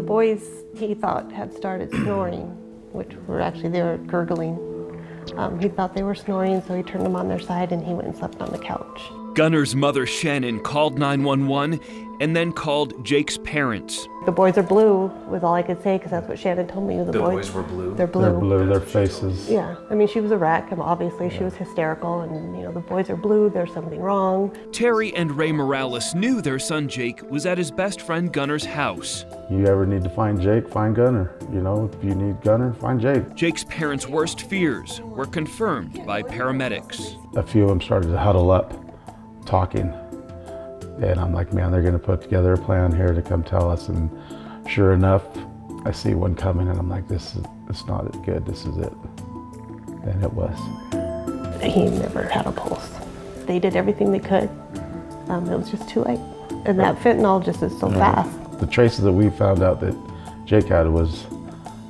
The boys, he thought, had started snoring, which were actually, they were gurgling. He thought they were snoring, so he turned them on their side and he went and slept on the couch. Gunner's mother, Shannon, called 911 and then called Jake's parents. The boys are blue, was all I could say, because that's what Shannon told me. The boys were blue? They're blue. They're blue, their faces. Yeah, I mean, she was a wreck, and obviously she was hysterical, and you know, the boys are blue, there's something wrong. Terry and Ray Morales knew their son Jake was at his best friend Gunner's house. You ever need to find Jake, find Gunner. You know, if you need Gunner, find Jake. Jake's parents' worst fears were confirmed by paramedics. A few of them started to huddle up, talking. And I'm like, man, they're gonna put together a plan here to come tell us. And sure enough, I see one coming and I'm like, it's not good, this is it. And it was. He never had a pulse. They did everything they could. It was just too late. And that fentanyl just is so fast. The traces that we found out that Jake had was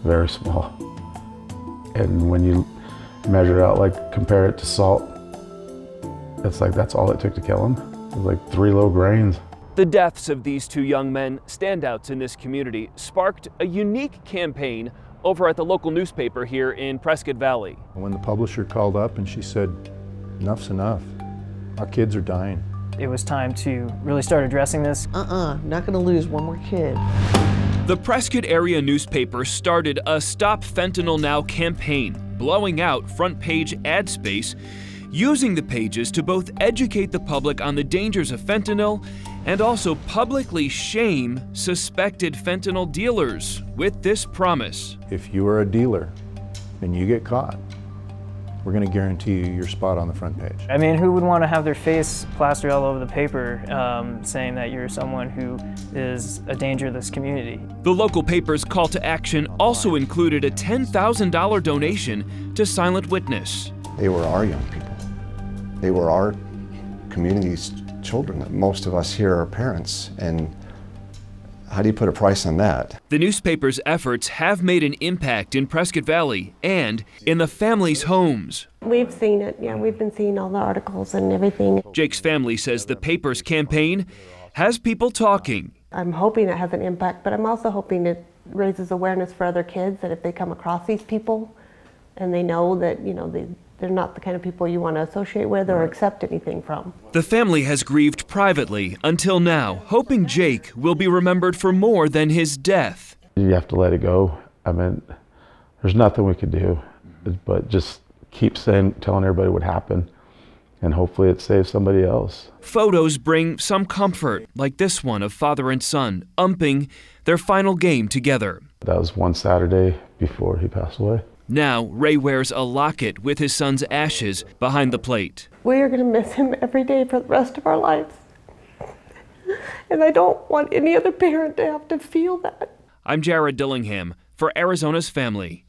very small. And when you measure it out, like compare it to salt, it's like that's all it took to kill him. It was like 3 low grains. The deaths of these 2 young men, standouts in this community, sparked a unique campaign over at the local newspaper here in Prescott Valley. When the publisher called up and she said, enough's enough, our kids are dying. It was time to really start addressing this. Not gonna lose one more kid. The Prescott area newspaper started a Stop Fentanyl Now campaign, blowing out front page ad space, using the pages to both educate the public on the dangers of fentanyl and also publicly shame suspected fentanyl dealers with this promise. If you are a dealer and you get caught, we're going to guarantee you your spot on the front page. I mean, who would want to have their face plastered all over the paper saying that you're someone who is a danger to this community? The local paper's call to action also included a $10,000 donation to Silent Witness. They were our young people. They were our community's children. Most of us here are parents, and how do you put a price on that? The newspaper's efforts have made an impact in Prescott Valley and in the families' homes. We've seen it, yeah, we've been seeing all the articles and everything. Jake's family says the paper's campaign has people talking. I'm hoping it has an impact, but I'm also hoping it raises awareness for other kids that if they come across these people and they know that, you know, they're not the kind of people you want to associate with or accept anything from. The family has grieved privately until now, hoping Jake will be remembered for more than his death. You have to let it go. I mean, there's nothing we could do, but just keep telling everybody what happened, and hopefully it saves somebody else. Photos bring some comfort, like this one of father and son umping their final game together. That was one Saturday before he passed away. Now, Ray wears a locket with his son's ashes behind the plate. We are going to miss him every day for the rest of our lives. And I don't want any other parent to have to feel that. I'm Jared Dillingham for Arizona's Family.